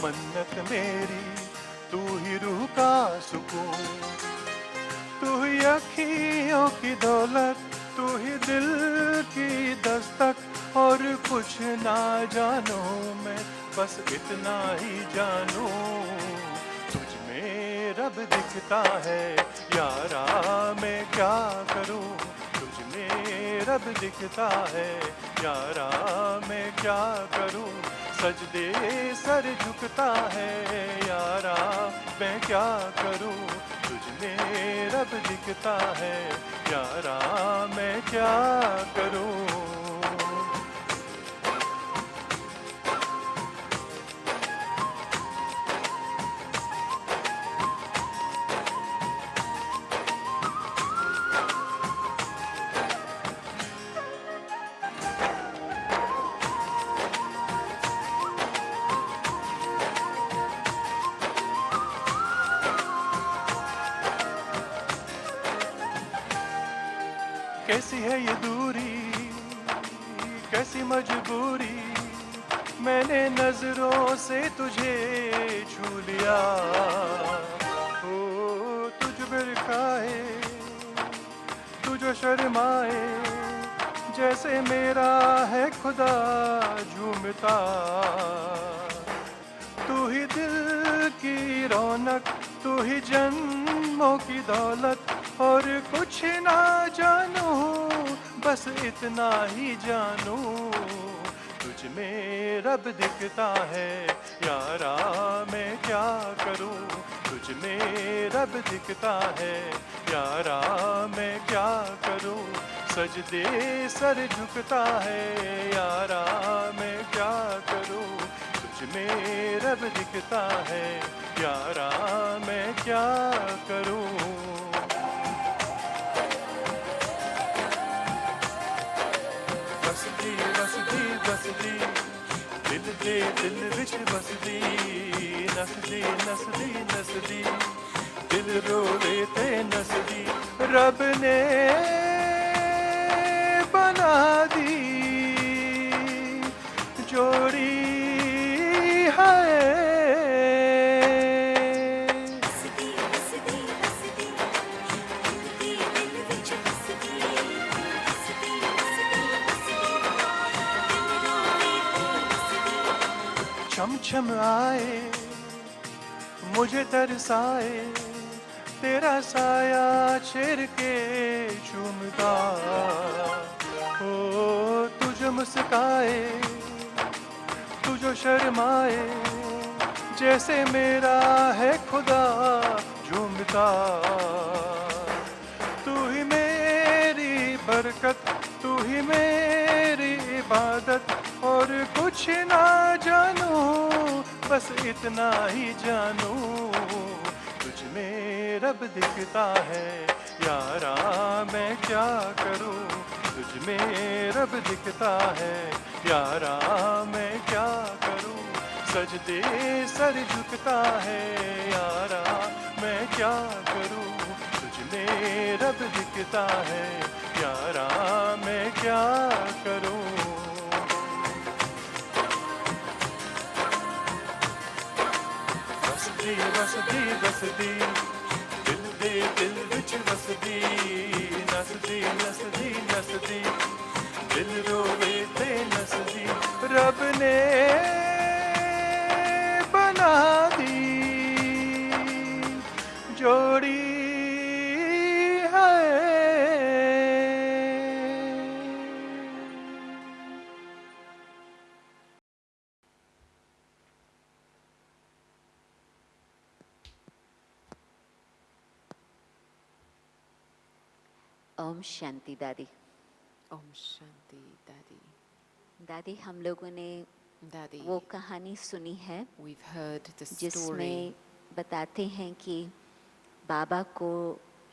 मन्नत मेरी, तू ही रूह का सुकून, तू ही अखियों की दौलत, तू ही दिल की दस्तक। और कुछ ना जानू मैं, बस इतना ही जानू, तुझ में रब दिखता है यारा, मैं क्या करूं। तुझ में रब दिखता है यारा, मैं क्या करूं। सजदे सर झुकता है यारा, मैं क्या करूं। तुझ में रब दिखता है यारा, मैं क्या करूं। कैसी है ये दूरी, कैसी मजबूरी, मैंने नजरों से तुझे छू लिया। ओ तुझ बिरखाए, तू जो शर्माए, जैसे मेरा है खुदा झूमता। तू ही दिल की रौनक, तू ही जन्मों की दौलत। और कुछ ना जानू, बस इतना ही जानू, तुझ में रब दिखता है यारा, मैं क्या करूं। तुझ में रब दिखता है यारा, मैं क्या करूं। सजदे सर झुकता है यारा, मैं क्या करूं। तुझ में रब दिखता है यारा, मैं क्या करूं। बसदी बसदी बसदी, दिल दे दिल विच बसदी। नसदी नसदी नसदी, दिल रोवे ते नसदी। रब ने बना दी जोड़ी है। छम छम आए, मुझे तरसाए, तेरा साया छेड़ के चूमता। ओ तू जो मुस्काए, तू जो शर्माए, जैसे मेरा है खुदा झूमता। तू ही मेरी बरकत, तू ही मेरी इबादत। और कुछ ना जानू, बस इतना ही जानू, तुझ में रब दिखता है यारा, मैं क्या करूं। तुझ में रब दिखता है यारा, मैं क्या करूं। सजदे सर झुकता है यारा, मैं क्या करूं। तुझ में रब दिखता है यारा, मैं क्या करूं। बसदी बसदी बसदी, दिल दे दिल विच बसदी। नसदी नसदी नसदी, दिल रोवे ते नसदी। रब ने बना दी जोड़ी है। ओम शांति दादी। ओम शांति दादी। दादी, हम लोगों ने दादी, वो कहानी सुनी है we've heard the story जिसमें बताते हैं कि बाबा को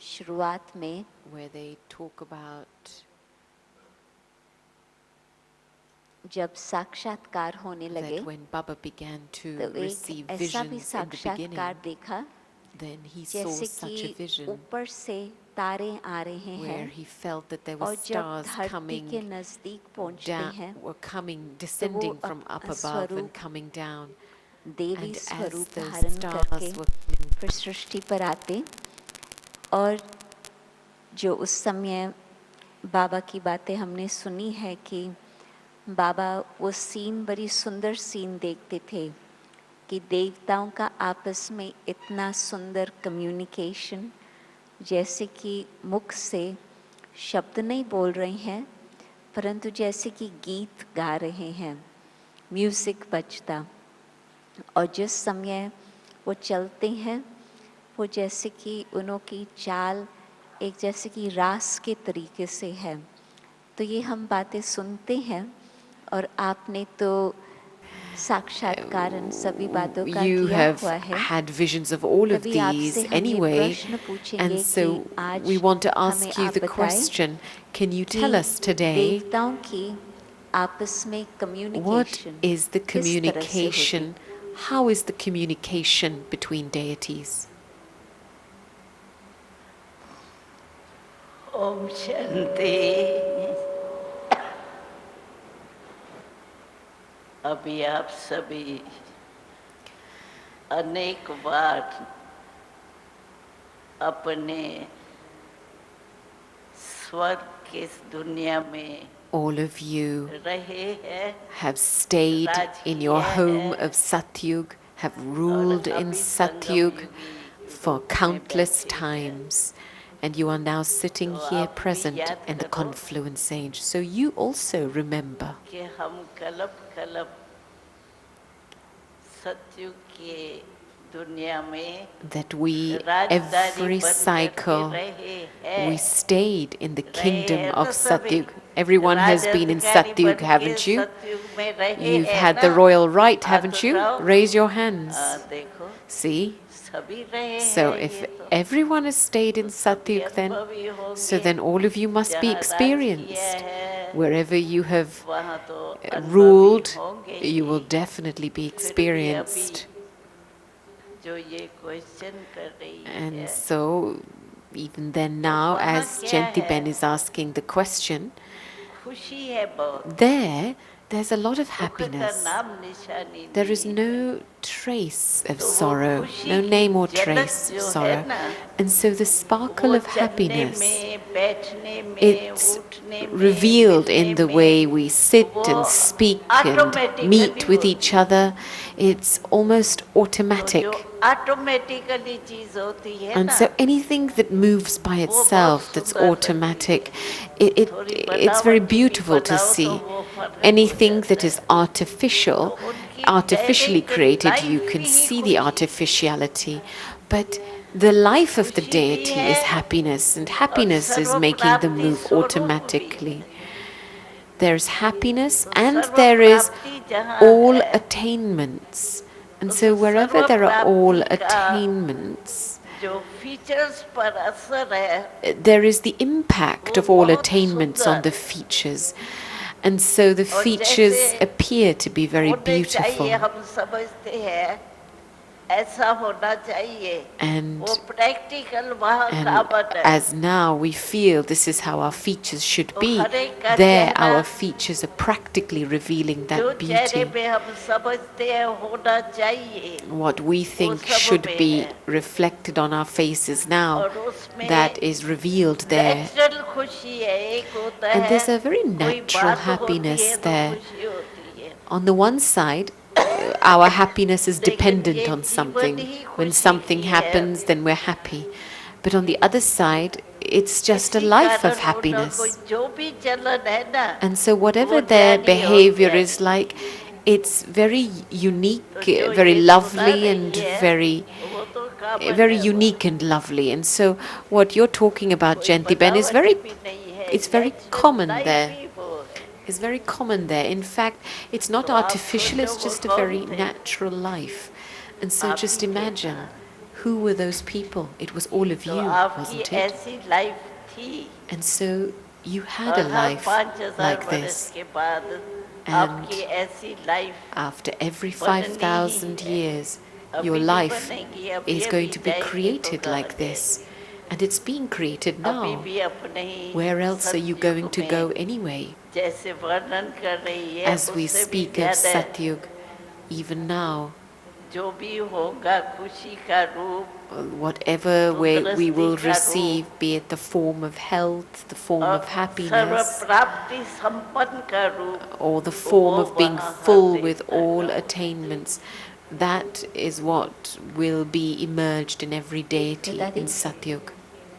शुरुआत में where they talk about जब साक्षात्कार होने लगे that when Baba began to तो एक receive ऐसा भी visions in the beginning, साक्षात्कार देखा then he saw जैसे such a कि vision ऊपर से तारे आ रहे where हैं he felt that there were और जब stars धरती के coming नजदीक पहुंचते down, हैं were coming, तो वो descending from up above and स्वरूप coming down. Devi And as स्वरूप those धारण करके stars were फिर सृष्टि पर आते और जो उस समय बाबा की बातें हमने सुनी है कि बाबा वो सीन बड़ी सुंदर सीन देखते थे कि देवताओं का आपस में इतना सुंदर कम्युनिकेशन, जैसे कि मुख से शब्द नहीं बोल रहे हैं परंतु जैसे कि गीत गा रहे हैं, म्यूज़िक बजता, और जिस समय वो चलते हैं वो जैसे कि उनों की चाल एक जैसे कि रास के तरीके से है। तो ये हम बातें सुनते हैं और आपने तो साक्षात्कार सभी बातों का you किया have हुआ है। had visions of all of तभी आपसे these हम ये anyway, प्रश्न पूछेंगे and कि so आज we want to हमें ask you आप the बताएं question, can you कि tell us today देवताओं की आपस में what कम्युनिकेशन is the किस तरह से होती? communication, how is the communication between deities? Om Shanti. अभी आप सभी अनेक बार अपने स्वर्ग की इस दुनिया में All of you रहे हैं have stayed Raj in your किया home है of Satyug, have और ruled in अभी संगम Satyug युगी for रूप में countless बैठे हैं। times, and you are now sitting तो here आप भी present याद in the करो confluence age. So you also remember कि हम कलप कलप सत्युग के दुनिया में that we, राजधानी every बन करके cycle, रहे हैं। we stayed in the kingdom रहे हैं of ना सभी? Satyug. Everyone has been in राजाधिकारी Satyug, बनके haven't you? सत्युग में रहे You've हैं had ना? the royal right, हाथ haven't you? उठाओ। Raise your hands. देखो See? सभी रहे So हैं if ये तो। everyone has stayed in तो सभी Satyug, then अनुभवी होंगे। so then all of you must be जहाँ राज किया experienced. है, Wherever you have वहाँ तो अनुभवी ruled, होंगे you will he. definitely be फिर भी experienced. अभी जो ये क्वेश्चन कर रही And है, so, even then, तो now, वहाँ as क्या Jayanti है? Ben is asking the question, खुशी है बहुत। there's a lot of दुख का happiness. नाम निशानी There is नहीं है। no trace of तो वो sorrow, खुशी no की name or झलक trace of जो है sorrow. ना, And so the वो sparkle of चलने happiness, में, बैठने में, it's उठने में, revealed मिलने in the में, way we sit वो and speak and automatically meet with each होती है। other. It's almost तो automatic. जो ऑटोमेटिकली चीज होती है And ना, so anything that moves by वो बहुत itself, that's सुंदर लगती automatic, है। थोड़ी it's very बनावटी भी beautiful to बनाओ तो see. वो फर्क हो Anything जाता that है। is artificial, तो उनकी artificially Dainik created, you life can he see the खुशी। artificiality. But the life of the खुशी भी deity is है happiness, and और happiness is serve making them प्राप्ति move स्वरूप भी automatically. है। There's happiness तो and सर्व there is प्राप्ति जहाँ all है, attainments. And तो so wherever serve there are all प्राप्ति का attainments, जो फीचर्स पर असर है, there is the impact वो of all बहुत attainments on सुंदर the features. And so the और features जैसे appear to be very होने beautiful. चाहिए, हम समझते हैं ऐसा होना चाहिए, And, वो प्रैक्टिकल वहाँ and कामन है। as now we feel this is how our features should तो be, हर एक का there चेहरा our features are practically revealing जो that चेहरे beauty. पे हम समझते हैं होना चाहिए, What we think सब should में be है। reflected on our faces now, और उसमें that is revealed there. Natural खुशी है, एक होता And है there's a very कोई natural बात होती happiness है तो there. खुशी होती है। On the one side, our happiness is लेकिन dependent ये on जीवन something. ही When खुशी something की है। happens, then we're happy. But on the other side, it's just a इसी life of कारण उन happiness. को जो भी चलन है ना, And so whatever वो their ज्ञानी और behavior ज्ञानी। is like, it's very unique, तो जो very ये सुना lovely and रही है, very वो तो कामन very है वो। unique and lovely. And so what you're talking about, कोई Jayanti Ben, is बनावटी भी नहीं है, it's very natural common life there. ही वो है। Is very common there. In fact, it's not तो आप artificial, it's सोचो just a वो very कौन थे? natural life. And so आप just ही थे imagine, ना। who were those people? It was all of तो you, आपकी wasn't it? ऐसी लाइफ थी And so you had और a हर life 5,000 like वर्ष this. के बाद And आपकी ऐसी लाइफ After every बननी ही 5,000 है। years, अभी your नहीं life बनेगी, अभी is अभी going to be जाएंगे तो created कहाँ like this. जाएंगे? And it's being created अभी now. भी अपने ही Where else are you सतयुग going to में go anyway? जैसे वर्णन कर रही है As we उससे भी speak of ज्यादा Satyug, even now, जो भी होगा खुशी का रूप whatever we will receive, be it the form of health, the form और of सर्व happiness, प्राप्ति संपन्न का रूप or the form वो of being वहाँ full हासिल with all करना। attainments, that is what will be emerged in every deity in Satyug.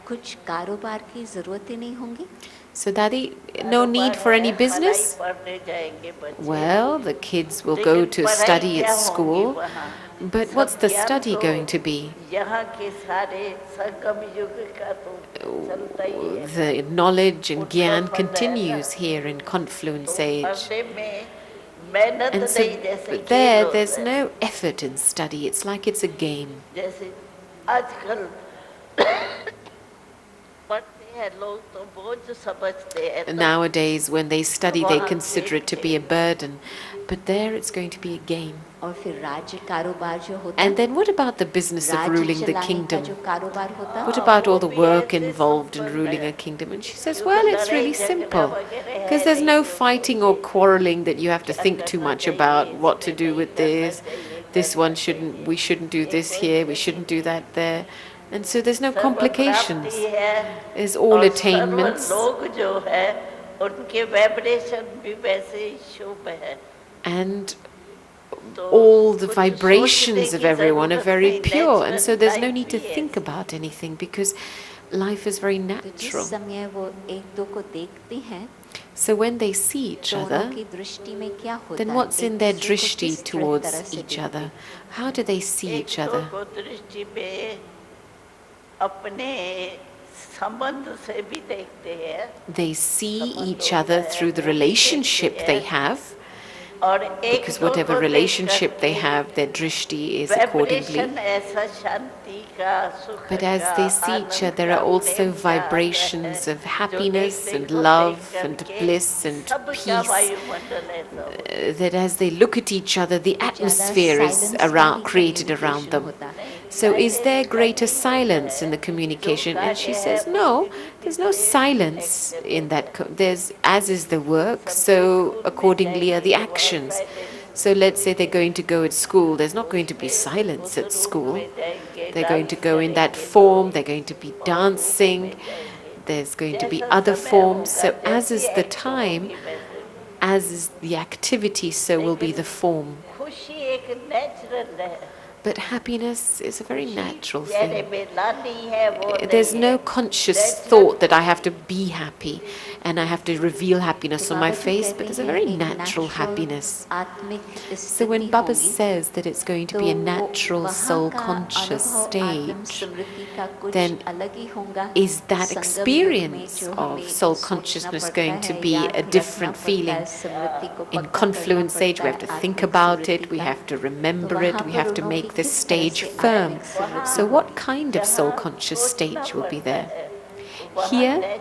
कुछ कारोबार की ज़रूरत ही नहीं होंगी? So, Daddy, no need for any business? पढ़ने जाएंगे बच्चे। Well, the kids will go लेकिन to पढ़ाई study क्या at होंगी school, वहाँ? but what's सब the ज्ञान study तो going to be? यहाँ के सारे संगम युग का तो चलता ही है। The knowledge and उत्सव gyan बन रहा है continues ना। here in Confluence तो Age. पढ़ने में मेहनत And so, नहीं, जैसे but खेल होता there's है। no effort in study. It's like it's a game. जैसे आजकल पढ़ते हैं लोग तो बोझ समझते हैं। तो Nowadays, when they study, they वहाँ consider it to be a burden. But there, it's going to be a game. और फिर राज्य कारोबार जो होता And then what about the business of राज्य ruling the चलाने का kingdom? जो कारोबार होता What about all the work involved in ruling a kingdom? And she says, well, it's really simple. Because there's no fighting or quarreling that you have to think too much about what to do with this. We shouldn't do this here, we shouldn't do that there. And so there's no complications. There's all attainments. लोग जो है उनके vibration भी वैसे ही शुभ है। And तो all the कुछ vibrations सोचने of की everyone are जरूरत very नहीं, pure. And so there's no natural need to life think ही है। about anything because life is very तो natural. जिस समय वो एक दो को देखते हैं So when they see each दोनों other, की दृष्टि में क्या होता then है? what's एक in their दूसरे को drishti किस तरह towards से each देखते other? हैं? How do they see एक each दो other? को दृष्टि में अपने संबंध से भी देखते हैं They see each other through the relationship they have, और एक because दो whatever को relationship they देखकर have, their drishti is accordingly. Vibration ऐसा शांति का सुख But as का, they see each Anand other, there का, are also प्रेम का vibrations है, of जो happiness एक and को love देख and करके bliss and सबका peace. वायुमंडल ऐसा होता है। That as they look at each other, the atmosphere is silence का around, भी created around communication them. होता है। So is there greater silence in the communication? And she says, no, there's no silence in that. There's, as is the work, so accordingly are the actions. So let's say they're going to go at school, there's not going to be silence at school. They're going to go in that form, they're going to be dancing, there's going to be other forms. So as is the time, as is the activity, so will be the form. खुशी एक natural है। But happiness is a very natural चेहरे thing. में लानी है वो There's नहीं no है। conscious thought that I have to be happy and I have to reveal happiness on my बाबा जो face, कहते but there's a हैं very एक natural natural happiness. आत्मिक So when स्थिति Baba होगी, says that it's going to तो be a वो natural वहाँ soul का conscious अनुभव आत्म stage, स्मृति का कुछ then अलग ही होगा। is that संगम युग में experience जो of हमें soul सोचना consciousness पड़ता going to है, be याद a रखना different पड़ता feeling? है, स्मृति को In पक्का करना confluence age, we have पड़ता to है think आत्मिक about स्मृति it, we का। have to तो remember it, वहाँ we पर have to उन्हों make की this किस तरह stage से firm. आत्मिक स्मृति So होगी? what kind of soul conscious stage will be there? Here,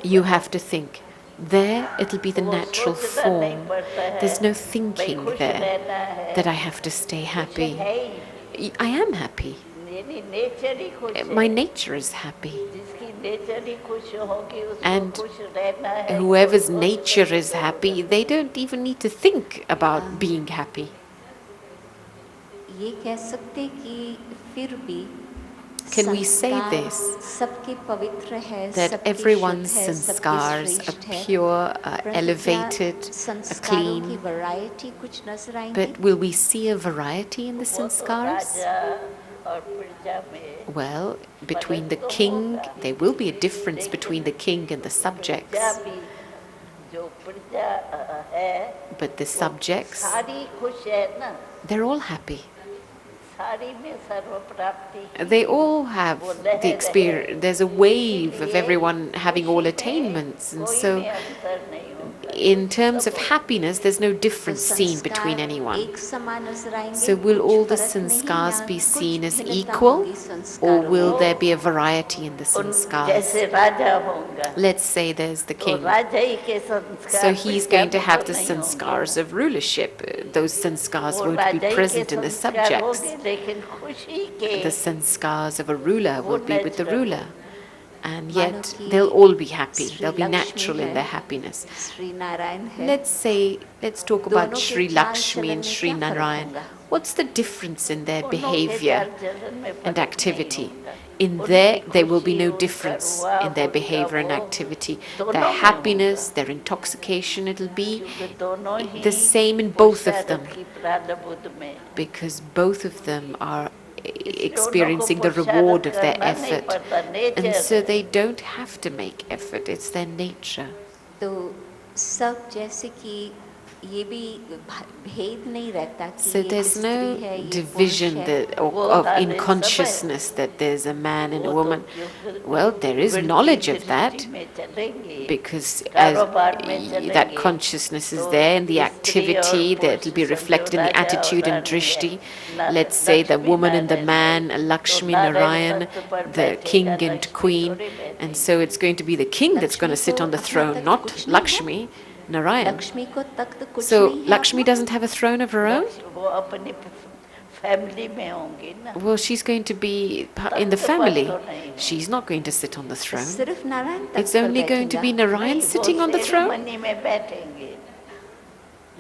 you have to think. There, it'll be the natural form. There's no thinking there that I have to stay happy. I am happy. Nature ही खुश है। My nature is happy. जिसकी nature ही खुश होगी उसको And खुश रहना है। whoever's nature is happy, they don't even need to think about being happy. ये कह सकते कि फिर भी Can we say संस्कार this? सबके पवित्र है, That सबके everyone's शुद्ध है, सबके sanskars श्रेष्ठ are है। pure, परंतु क्या elevated, are संस्कारों की clean. वैरायटी कुछ नजर आएंगी? But will we see a variety in the वो तो sanskars? राजा और प्रजा में Well, between the king, there will be a difference between the king and the प्रजा subjects. भी जो प्रजा है But the subjects, सारी खुश है ना, they're all happy. सारी में सर्व प्राप्ति की They all have वो the लहर experience. है। There's a wave of इसलिए everyone having all खुशी में attainments. And कोई so, में अंतर नहीं होगा। in terms of happiness, there's no तो difference seen between संस्कार anyone. एक समान नजर आएंगे, So will कुछ all the फर्क नहीं sanskars या be कुछ seen as भिन्नता equal, होगी or संस्कारों will में? there be a variety in the उन sanskars? जैसे राजा होगा Let's say there's the तो king. राजा ही के संस्कार So he's प्रजा going to में have तो the नहीं sanskars होंगे। of rulership. Those sanskars वो won't राजा be ही के present in the संस्कार subjects. होंगे, लेकिन खुशी के The sanskars of a ruler will be with the ruler. and मानो yet कि they'll all be happy. Shri They'll be Lakshmi natural in है, their happiness. श्री नारायण है, Let's talk दोनों about के Sri चाल Lakshmi चलन and में Sri क्या फर्क Narayan. होगा? What's the difference in their उनों के behavior चाल चलन में and फर्क activity? नहीं होगा। In उनकी there will be खुशी, no उनका difference रुआ, in their उनका behavior and वो activity. दोनों Their में happiness, होगा। their intoxication, it'll be क्योंकि दोनों ही the same in both of them, पुरुषार्थ की प्रारब्ध में, because both of them are इसलिए experiencing उनको the reward पुरुषार्थ of their करना नहीं effort. पड़ता, And नेचर so है। they don't have to make effort, it's their nature. तो सब जैसे कि ये भी भेद नहीं रहता कि So ये there's स्त्री no है, ये division पुरुष है। that, वो of सारे in सब है। consciousness that there's a man and a वो woman. तो जो Well, there is वृत्ति knowledge of दृष्टि that, में चलेंगे, because as कारोबार में that चलेंगे, consciousness is तो there in the स्त्री और activity, that पुरुष will be reflected in the राजा और attitude and रानी है। drishti. न- Let's say the Lakshmi woman and the Narayan man, है। Lakshmi, तो नारायण Narayan, तत्व पर the बैठेगा, king and लक्ष्मी queen, थोड़ी बैठेगी। and so it's going to be the king that's going to Lakshmi sit को on the अपना throne, तख्त not कुछ नहीं है। Lakshmi, Narayan. लक्ष्मी को तख्त कुछ So नहीं है Lakshmi अपना। doesn't have a throne of her own? वो अपनी फैमिली में होंगी ना, Well, she's going to be in the family. She's not going to sit on the throne. सिर्फ नारायण तख्त It's पर only going to be बैठेगा। Narayan नहीं, sitting वो on the throne. सेरेमनी में बैठेंगे,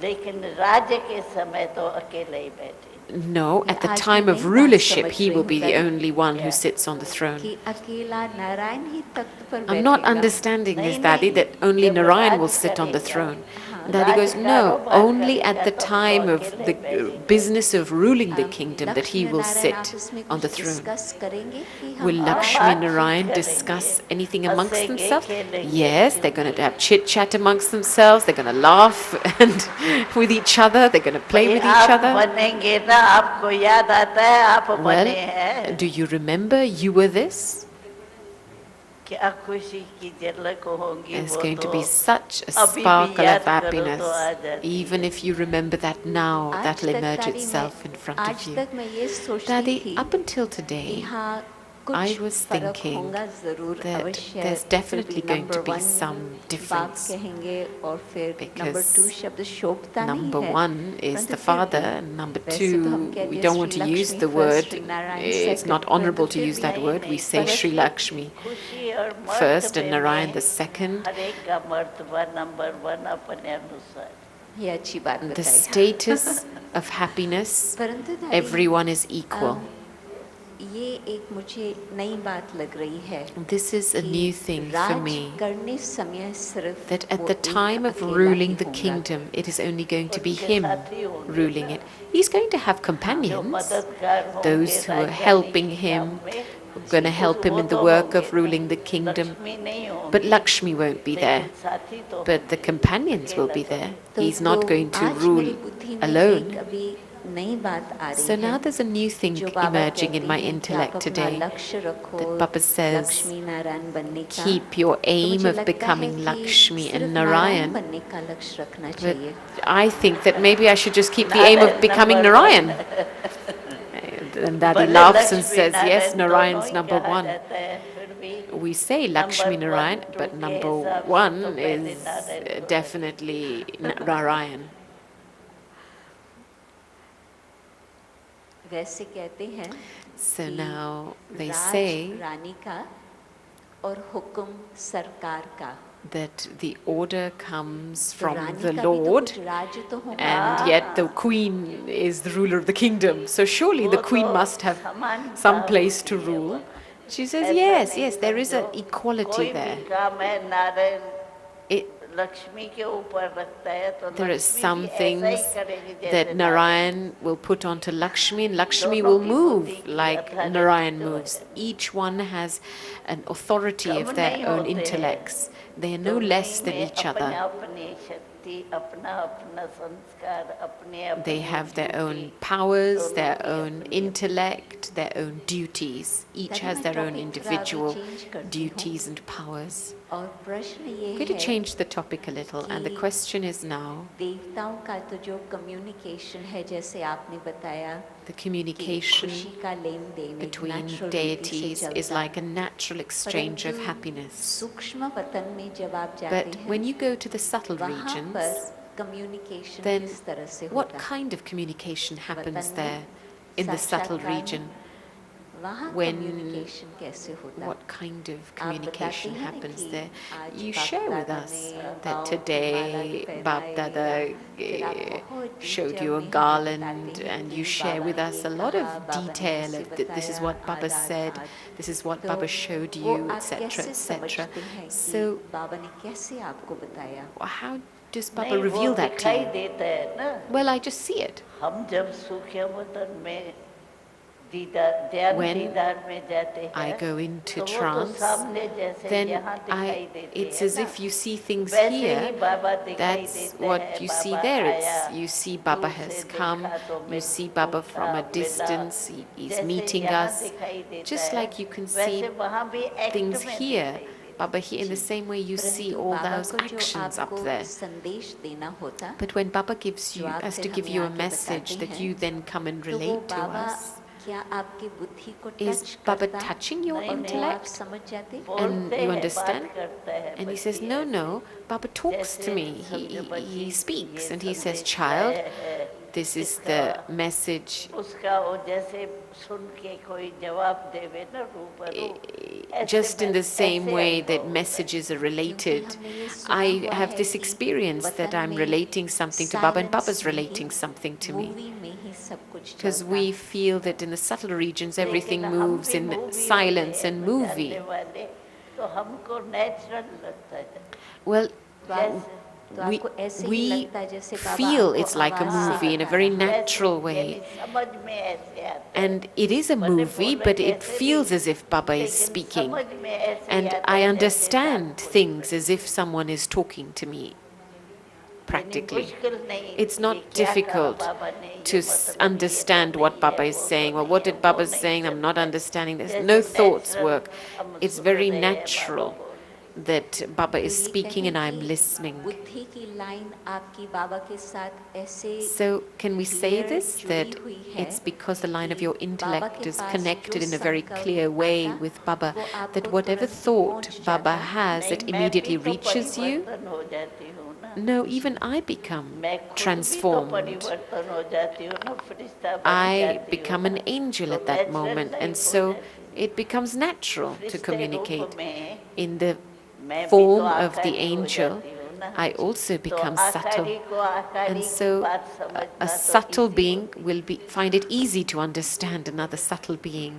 लेकिन राज्य के समय तो अकेले ही बैठे। No, at the आज time मैं of नई बात rulership, समझ he रही will हूँ be the दादी, only one who Yeah. sits on the throne. कि अकेला नारायण ही तख्त पर I'm not बैठेगा। understanding this, नहीं, Daddy, नहीं, that only जब Narayan will Raj sit on the करेगा, throne. हाँ, Daddy goes, राज no, कारोबार only करेगा at the तब तो time of अकेले the बैठेगा। business of ruling the अब kingdom that he Lakshmi will Narayan sit आपस में on the कुछ throne. डिस्कस करेंगे कि हम Will और Lakshmi बातचीत and Narayan करेंगे, discuss anything amongst हंसेंगे, themselves? खेलेंगे, Yes, they're going to have chit chat amongst themselves, they're going to laugh and with each other, they're going to play with each आप other. बनेंगे ना, आपको याद आता है आप बने हैं, Well, do you remember you were this? क्या खुशी की झलक होगी There's वो going to तो be such a अभी भी sparkle याद of करो happiness. तो आ जाती Even if you remember that now, आज that'll तक emerge दादी itself in front of आज you. तक मैं ये सोचती Daddy, थी up until कि today, हाँ I कुछ was फर्क thinking होगा जरूर that अवश्य there's definitely फिर भी going to number be one some बाप difference. कहेंगे और फिर number Because two शब्द शोभता नहीं Number है one is परंतु the फिर father, भी and number वैसे तो हम two, कहते we हैं don't want Shri to use Lakshmi the first, word, Shri Narayan it's second, not honorable परंतु to फिर use भी that word. We say परंतु Sri Lakshmi खुशी और मर्द first and में Narayan the second. हर एक का मर्तबा नंबर वन अपने अनुसार। ये अच्छी बात The बताई status of happiness, परंतु दादी, everyone is equal. ये एक मुझे नई बात लग रही है This is a कि new thing for Raj me, करने समय सिर्फ that at वो the एक time of अकेला ruling ही the होगा। kingdom, it is only going to be उसके him साथी होंगे ruling ना, it. He's going to have जो companions, मददगार होंगे those who are राजधानी helping के him, काम में, who are going to help him वो in the तो work of होंगे, ruling the kingdom. लक्ष्मी नहीं होंगी, But Lakshmi won't be there. लेकिन साथी तो But the companions will be there. तो He's not going to आज मेरी rule बुद्धि में एक alone. अभी नई बात आ रही So now है there's a new thing जो बाबा emerging in कहते my हैं कि आप intellect अपना today. लक्ष्य रखो that Papa says, Lakshmi Narayan बनने का Keep your तो aim मुझे of लगता है becoming कि Lakshmi सिर्फ and नारायण Narayan. बनने का लक्ष्य रखना But चाहिए I think that maybe I should just keep the aim of becoming Narayan. And Daddy भले laughs and Lakshmi says, yes, Narayan दोनों Narayan's ही number कहा one. जाता है, फिर भी We say Lakshmi Number Narayan, one, but two number के हिसाब से one तो पहले is नारायण को definitely Narayan. वैसे कहते हैं So कि now they राज say रानी का और हुक्म सरकार का that the order comes तो from रानी the का भी तो Lord, कुछ राज्य तो होगा and yet the queen is the ruler of the kingdom. So surely the वो queen तो must have समानता some place to होती है rule. वो। She says, ऐसा yes, नहीं yes, there is an समझो, equality कोई there. भी काम है नारायण It, लक्ष्मी के ऊपर रखता है तो there are लक्ष्मी some भी things ऐसा ही करेगी जैसे that Narayan will put onto Lakshmi, and Lakshmi दोनों will की move बुद्धि की like authority Narayan तो moves. है। Each one has an authority come of their नहीं own होते हैं। intellects. They are no दोनों less ही than में each अपने other. अपनी शक्ति अपना अपना संस्कार अपने They अपनी have their own duty, powers, दोनों their की own अपनी- intellect, their own duties. Each Daddy, has मैं their own topic individual थोड़ा अभी change करती हूँ। duties and powers. और प्रश्न ये I'm going to है change the topic a little, and the कि question is now देवताओं का तो जो कम्युनिकेशन है जैसे आपने बताया the कि communication खुशी का लेन देन एक between natural रीति deities से is चलता like a natural exchange of परंतु happiness. सूक्ष्म वतन में जब आप जाते But हैं when you go to the subtle वहाँ regions, पर कम्युनिकेशन then किस तरह से what होता है kind of communication happens वतन में there in the subtle साक्षात्कार में region? वहाँ when- कम्युनिकेशन कैसे होता है What kind of आप communication बताते हैं happens कि there. आज You बाप share with दादा us ने that पाँव की माला today भी Bap पहनाई Dada या फिर आप बहुत showed you a detail में हमें garland, बताते हैं and कि you share बाबा with ने us ये a lot of कहा, बाबा ने detail ऐसे of that this is बताया, what Baba Aadhaar said, card. this is what तो Baba showed वो you, आप etc., कैसे etc. समझते हैं कि So बाबा ने कैसे आपको बताया? how does Baba नहीं, वो reveal that to दिखाई you? देता है ना। Well, I just see it. हम जब सूखे वतन में दीदार ध्यान When दीदार में जाते I हैं go into तो वो तो trance, सामने जैसे then यहाँ दिखाई देते it's हैं as ना, if you see things वैसे ही here. बाबा दिखाई That's देते what हैं। you see Baba there. आया, It's you see Baba दूर से has come. देखा तो You मैं see Baba उठा, from a मिला। distance. He's जैसे meeting यहाँ us. दिखाई देता Just है, like you can वैसे see वहाँ भी एक्ट things में here, दिखाई देता है। Baba here, in the same way you see परंतु all बाबा those को जो actions up आपको there. संदेश देना होता, But when Baba gives जो you, आप has फिर to give हमें you a आके message बताते that हैं, you then come and तो वो relate to बाबा us, क्या आपकी बुद्धि को is टच Baba करता touching your नहीं, और नहीं। वो आप intellect? समझ जाते? And बोलते you हैं, understand? बात करता है And he बच्ची says, no, ऐसे। no, Baba talks to जैसे me. समझो बच्ची He speaks ये and he says, संदेश child, लाया है, this is इसका the message. उसका वो जैसे सुन के कोई जवाब देवे ना रूबरू, ऐसे Just in the ऐसे same way अनुभव that होता है। messages are related, क्योंकि हमने ये सुना I हुआ have है this कि experience that वतन I'm में relating something to Baba and silence Baba's में ही, relating something to me. Movie में ही सब कुछ Because चलता। we feel that in the subtle regions everything लेकिन हम moves भी in मूवी silence होते and हैं जानने movie. वाले, तो हमको नेचुरल लगता है। Well, तो आप जैसे तो we, आपको ऐसे ही we लगता है जैसे बाबा feel आपको it's like a आवाज से movie in a बता very रहा है। natural way. यानी समझ में ऐसे आता है। And it is a भले movie, बोले but it कैसे feels भी, as if Baba is लेकिन speaking. समझ में ऐसे And आता I है जैसे understand साथ कोई things as if someone is talking to me, यानी practically. मुश्किल नहीं, It's ये not क्या कहा difficult बाबा ने, ये to मतलब ये understand तो what नहीं Baba है, is वो तो saying. Well, नहीं what है, did वो Baba नहीं saying? I'm not चलता है। understanding this. जैसे No thoughts natural work. हम It's सुन very रहे हैं, बाबा natural बोल रहे हैं। that Baba तो is ये speaking कहें and I'm कि listening. बुद्धि की लाइन आपकी बाबा के साथ ऐसे So, can we say clear this? जुड़ी That हुई है it's because the line of कि your बाबा intellect के is पास connected जो in a very संकल्प clear way आता, with Baba, वो आपको that whatever तुरंत thought पहुंच Baba जाता। has, it नहीं, मैं भी immediately तो reaches you? परिवर्तन हो जाती हूँ ना। No, even I become मैं खुद भी तो transformed. परिवर्तन हो जाती हूँ ना, फरिश्ता बन I जाती हूँ become ना। an angel तो at that natural moment, and life हो so जाती है। it becomes natural to फरिश्ते communicate. रूप में In the मैं भी तो form of the आकारी हो angel, जाती हूँ ना। I also तो become subtle. आकारी को आकारी And की so बात a समझना तो subtle easy being होती है। will find it easy to understand another subtle being.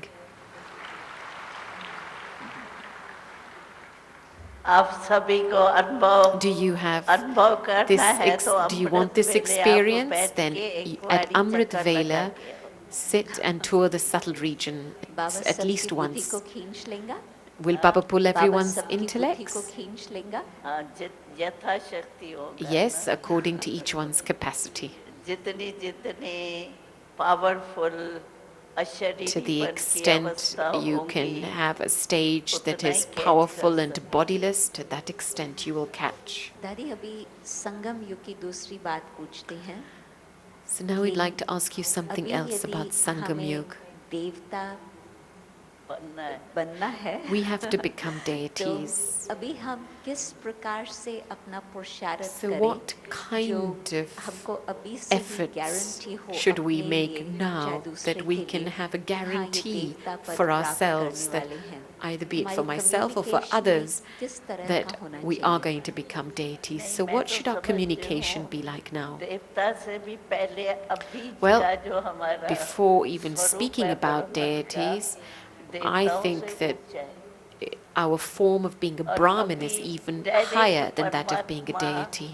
आप सभी को अनुभव Do you have अनुभव this करना है तो do you want Amrit this वेले आप experience? बैठ Then के एक at बारी Amrit चक्कर लगा Vela, के आओ। sit and tour the subtle region Baba at सबकी least बुद्धि once. को खींच लेगा। Will Baba pull Baba everyone's सबकी बुद्धि को intellects? खींच लेगा। हाँ, यथाशक्ति होगा Yes, ना। according to each one's capacity. जितनी जितनी powerful To the extent you can have a stage that is powerful and bodiless, to that extent you will catch. दादी अभी संगम युग की दूसरी बात पूछते हैं। So now we'd like to ask you something अभी else यदि about Sangam हमें Yuga. देवता बनना है। बनना है We have to become तो deities. अभी हम किस प्रकार से अपना पुरुषार्थ So करें what जो kind of हमको अभी से ही efforts गारंटी हो should we अपने make लिए, now चाहे दूसरे that we के can लिए, have a हाँ, ये guarantee देवता पद for प्राप्त ourselves करने that वाले हैं। either be it for हमारी myself or for communication others किस तरह that का होना we are चाहिए? going to become deities? नहीं, So मैं what तो should our समझती communication हूँ, be like now? देवता से भी पहले अभी Well, का जो हमारा Before even स्वरूप speaking है about ब्रह्मांड का, deities, I देवताओं think से that ऊंचा है। our form of being a और Brahmin is अभी even direct higher than that of being a परमात्मा deity.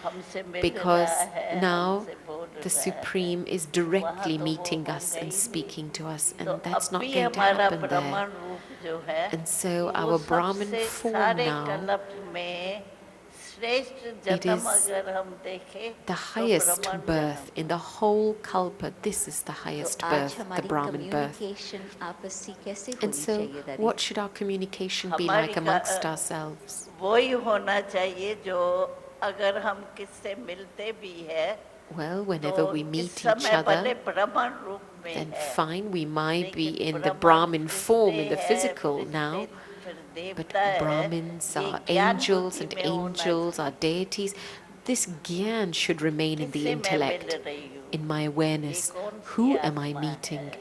हमसे मिल Because रहा है, now हमसे बोल the रहा है। Supreme is directly वहाँ तो वो meeting होगा us ही and नहीं। speaking to us, तो and that's not अभी going to हमारा happen there. ब्राह्मण रूप जो है, And so वो our Brahmin सबसे form सारे now, कल्प में श्रेष्ठ it जन्म is अगर हम देखें the तो highest ब्राह्मण birth जन्म। in the whole Kalpa. This is the highest तो आज birth, the हमारी Brahmin birth. communication आपसी कैसे And होनी so, चाहिए दादी? what should our communication be हमारी like amongst ourselves? वही होना चाहिए जो अगर हम किससे मिलते भी है Well, whenever तो we इस meet each समय भले other, ब्राह्मण रूप में then है, fine, we might be लेकिन in the ब्राह्मण Brahmin form, in the फरिश्ते physical हैं, now, फिर देवता but है, Brahmins ये are ज्ञान angels बुद्धि and में होना angels चाहिए। are deities. This gyan should remain in the किससे मैं मिल intellect, रही हूँ? in my awareness. ये कौन सी Who am I आत्मा meeting? है?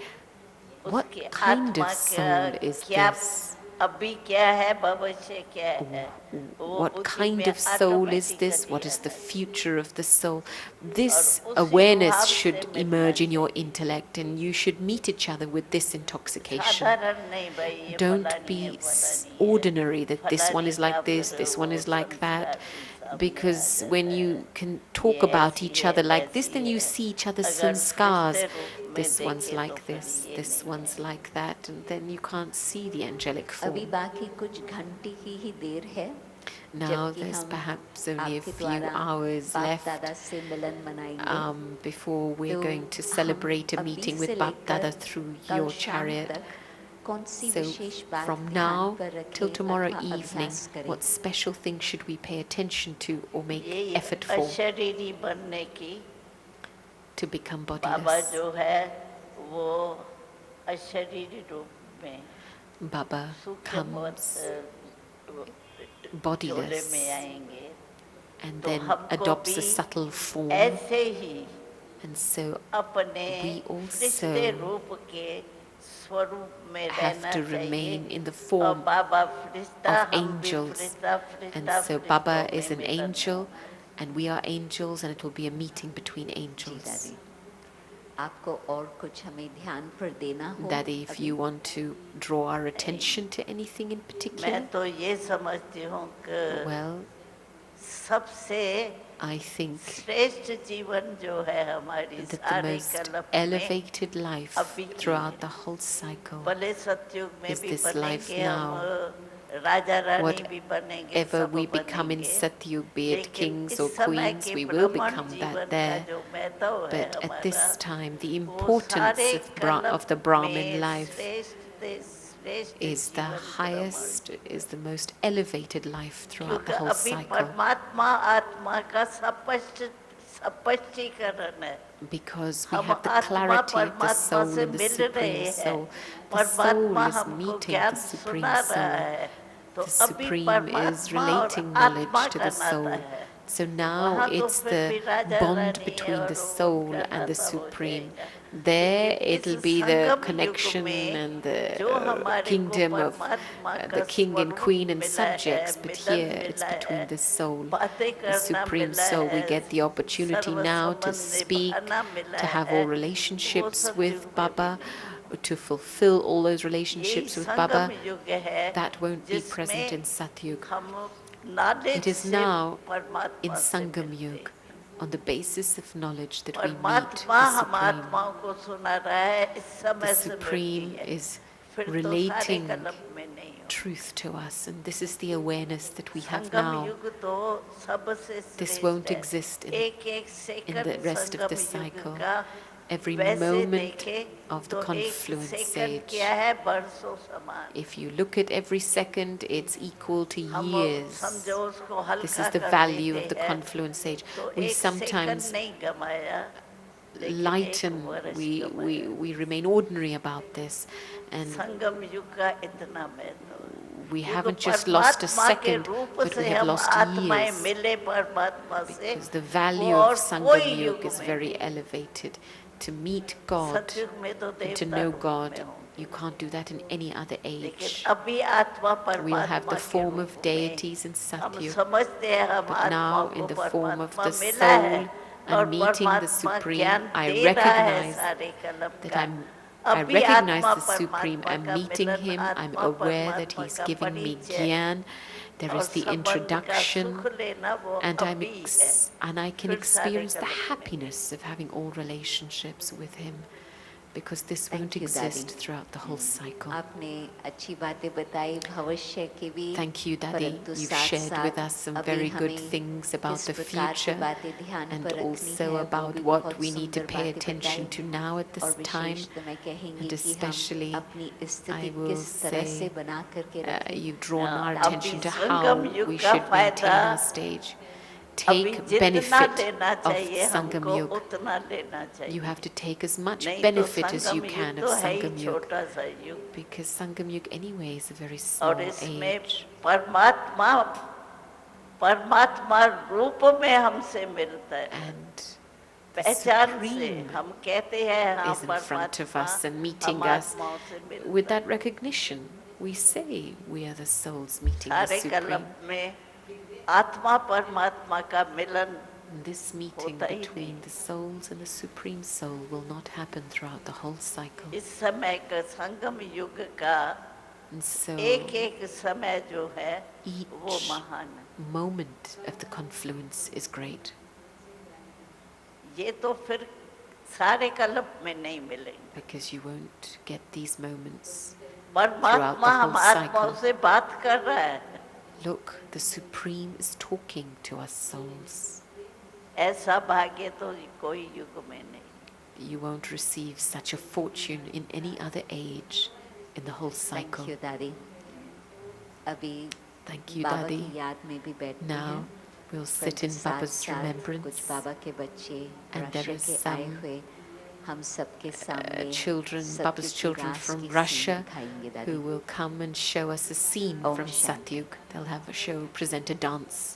What उसकी kind आत्मा of soul is क्या this? अभी क्या है भविष्य क्या है वो What बुद्धि kind में of soul is this? automatically What is the आता है। future of the soul? This और उसी awareness भाव should से मिलना emerge in your चाहिए। intellect, and you should meet each other with this intoxication. साधारण नहीं भाई ये Don't फलानी है be फलानी है ordinary that this one फलानी is like का this, फिर this one वो is like that. संस्कार हिसाब में आ Because जाता when है। you can talk ये about ऐसी each है, other like this, वैसी then you है। see each other's अगर sanskars. फरिश्ते रूप में This one's देखे like तो फिर this, ये this नहीं one's like that, and then you can't see the angelic अभी form. बाकी कुछ घंटे की ही देर है Now जबकि there's हम perhaps only a आपके few द्वारा hours बाप left दादा से मिलन मनाएंगे before we're तो going to हम celebrate a अभी meeting से with Bap लेकर Dada through कल your शाम chariot. तक कौन सी So विशेष बात from ध्यान now पर रखें till tomorrow अथवा evening, अभ्यास करें what special things should we pay attention to or make ये effort for अशरीरी बनने की to become बाबा bodiless? जो है वो अशरीरी रूप में Baba सूक्ष्म comes जोड़े bodiless में आएंगे and तो then हमको adopts a भी subtle form, ऐसे ही and so अपने we also फरिश्ते रूप के स्वरूप में have रहना to चाहिए remain in the और form बाबा फरिश्ता of हम भी angels. Firishta And Firishta so फरिश्तों Baba में is an मिलन angel, होगा। and we are angels, and it will be a meeting between ji angels. दादी आपको और कुछ हमें ध्यान पर देना हो Daddy, if अभी? you want to draw our attention to anything in particular, मैं तो ये समझती हूँ कि well, सबसे I think श्रेष्ठ जीवन जो है हमारी that the सारे most कल्प में elevated life अभी की throughout है। the whole cycle, भले सतयुग में is भी this life बनेंगे हम now. राजा रानी भी बनेंगे Whatever सब we become in बनेंगे Satyug, be it लेकिन kings इस or समय queens, के we will ब्राह्मण become जीवन that का there. जो महत्व है But at this हमारा time, the वो importance सारे of the कल्प Brahmin में life श्रेष्ठ is the जीवन highest, is the most elevated life throughout the क्योंकि whole अभी cycle. परमात्मा आत्मा का स्पष्टीकरण है Because we हम have the आत्मा clarity of the परमात्मा soul से and the मिल रहे Supreme हैं Soul. The परमात्मा soul is हमको meeting ज्ञान the Supreme सुना रहा Soul. है तो The अभी Supreme is परमात्मा और relating आत्मा knowledge to का the नाता soul. है So now वहाँ तो it's फिर भी the Raja bond Rani between और the वो soul उनका and the नाता हो Supreme. जाएगा। There लेकिन it'll इस be the संगम युग connection में and जो the हमारे को kingdom of परमात्मा का the king and स्वरूप queen and मिला है, subjects. But Milan here it's मिला between है, the soul, बातें the करना Supreme मिला Soul. We है, get the opportunity serve now to संबंध speak, निभाना मिला to have है, all वो relationships सब with युग में भी Baba, नहीं। to fulfill all those यही relationships with संगम Baba. युग है That won't be present जिसमें in Satyug. हम knowledge It is से now in परमात्मा से Sangam मिलते Yug, हैं। on the basis of knowledge that we meet परमात्मा the हम Supreme. आत्माओं को सुना रहा है इस The समय से मिलती Supreme है is फिर तो सारे relating कलम में नहीं हो truth to us, and this is the awareness that we have Sangam now. युग तो सबसे This श्रेष्ठ won't है। exist एक in second the rest of the संगम युग cycle. का Every वैसे moment देखे of the तो एक confluence सेकंड age. क्या है बरसों समान If you look at every second, it's equal to हम years. समझो उसको This हल्का is the कर value देते of the हैं confluence age. तो We एक सेकंड sometimes नहीं गमाया लेकिन एक lighten, वर्ष we गमाया remain ordinary about this, and संगम युग का इतना महत्व we युग haven't just lost a परमात्मा के second, रूप but we से have हम lost आत्माएं years. मिले परमात्मा से Because the वो value और of Sangam कोई Yug युग is में very नहीं। elevated. To meet God सतयुग में तो and to देवता know रूप God, में होंगे you can't do that in any other लेकिन age. अभी आत्मा We'll have परमात्मा the के form रूप of में deities in हम Satyug, समझते हैं हम but आत्मा now को in the form of परमात्मा the मिला है soul और and meeting the परमात्मा Supreme, ज्ञान I दे रहा है recognize सारे कलम that का I अभी recognize आत्मा the Supreme. परमात्मा I'm का meeting मिलन Him. I'm आत्मा aware that परमात्मा He's का giving me परिचय Gyan. There और is the संबंध का introduction, सुख लेना वो and अभी है I can फिर सारे experience the कलम में happiness of having all relationships with Him, because this Thank won't you, exist Daddy. throughout the whole cycle. आपने अच्छी बातें बताई भविष्य की भी Thank you, Daddy. परंतु You've साथ shared साथ with us some अभी very good हमें things about किस the प्रकार की future, बातें ध्यान and पर रखनी also है वो about भी what बहुत we need to सुंदर pay बातें attention बताई to now at और this time. विशेष तो मैं कहेंगी And कि especially, हम अपनी स्थिति I will किस तरह say, से बना करके रखें you've drawn our अभी attention to संगम how युग we का should maintain फायदा our stage. अभी Take जितना benefit लेना of चाहिए Sangam हमको Yug. उतना लेना चाहिए You have to take as much नहीं तो benefit as you Sangam can युग of तो है ही Sangam Yug, छोटा सा युग because Sangam Yug anyway is a very और small इसमें age. परमात्मा परमात्मा रूप में हमसे मिलता है And the पहचान से Supreme हम कहते हैं हाँ is in front of परमात्मा us and meeting हम us आत्माओं से मिलता with that recognition we say we are the souls meeting the सारे Supreme. कलप में आत्मा परमात्मा का मिलन This meeting होता ही between नहीं। the souls and the Supreme Soul will not happen throughout the whole cycle. इस समय का संगम युग का And so एक एक समय जो है वो each महान है। moment of the confluence is great. ये तो फिर सारे कल्प में नहीं मिलेंगे। Because you won't get these moments. परमात्मा हम whole आत्माओं cycle. से बात कर रहा है। Look, the Supreme is talking to us souls. ऐसा भाग्य तो कोई युग में नहीं। You won't receive such a fortune in any other age in the whole cycle. Thank you दादी। अभी Thank you, बाबा Daddy. की याद में भी बैठते Now हैं। we'll पर sit in साथ Baba's साथ remembrance. कुछ बाबा के बच्चे And there रशिया is के आए some, हुए हम सबके सामने children, सत्युग Baba's की children रास from की सीन Russia दिखाएंगे दादी। who will come and show us a scene Om from Shanti. Satyug. They'll have a show, present a dance.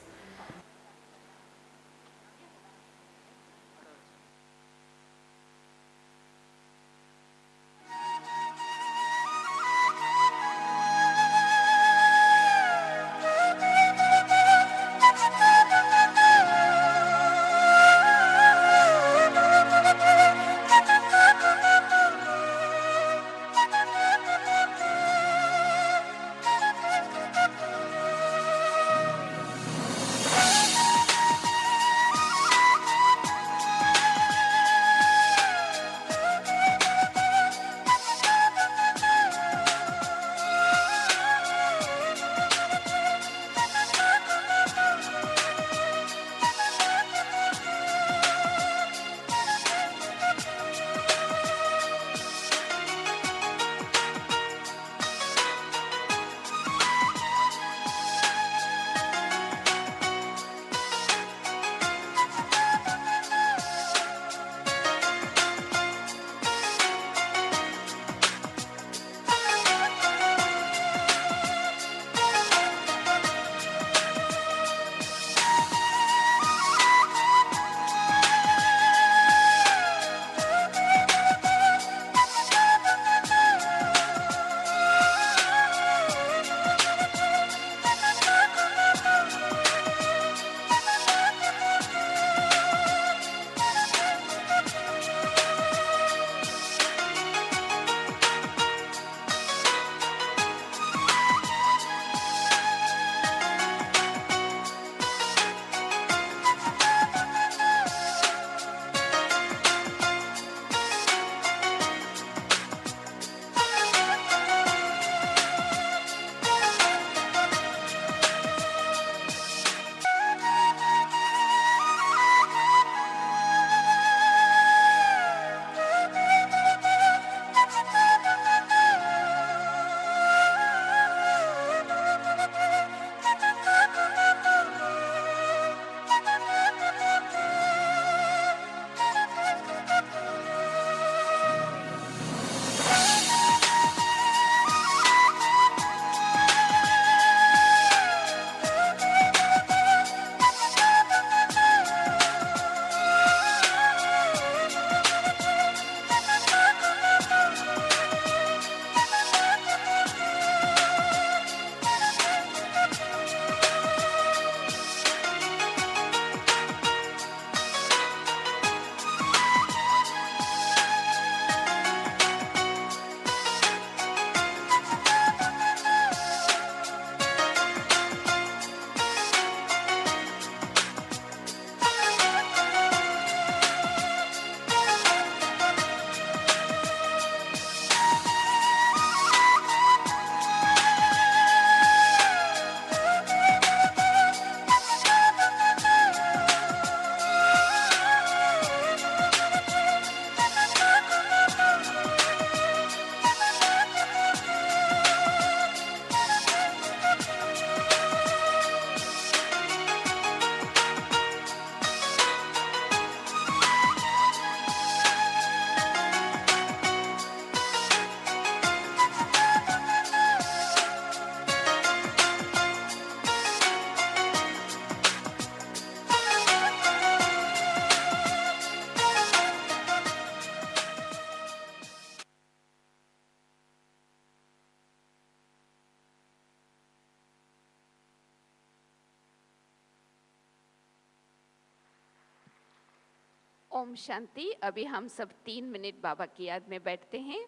Om Shanti. अभी हम सब 3 मिनट बाबा की याद में बैठते हैं।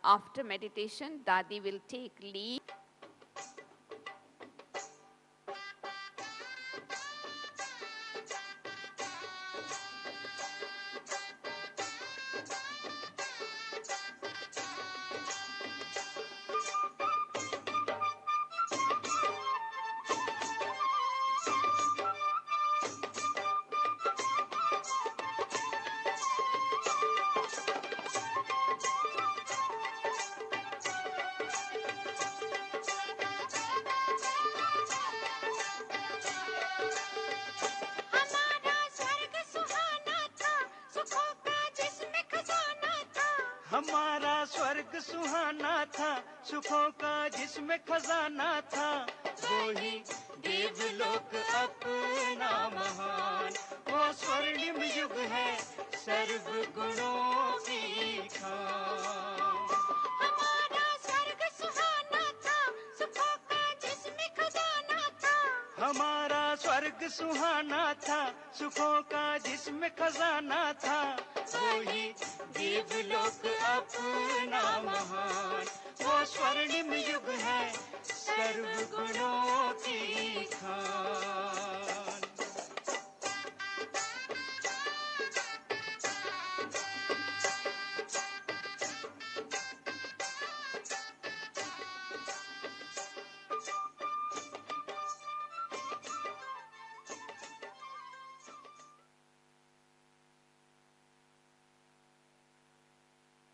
आफ्टर मेडिटेशन दादी विल टेक लीड। हमारा स्वर्ग सुहाना था, सुखों का जिसमें खजाना था। वही देवलोक अपना महान, वो स्वर्णिम युग है सर्व गुणों की खान। हमारा स्वर्ग सुहाना था, सुखों का जिसमें खजाना था। हमारा स्वर्ग सुहाना था, सुखों का जिसमें खजाना था। वही देवलोक अपना महान, वो स्वर्णिम युग है सर्व गुणों की खान।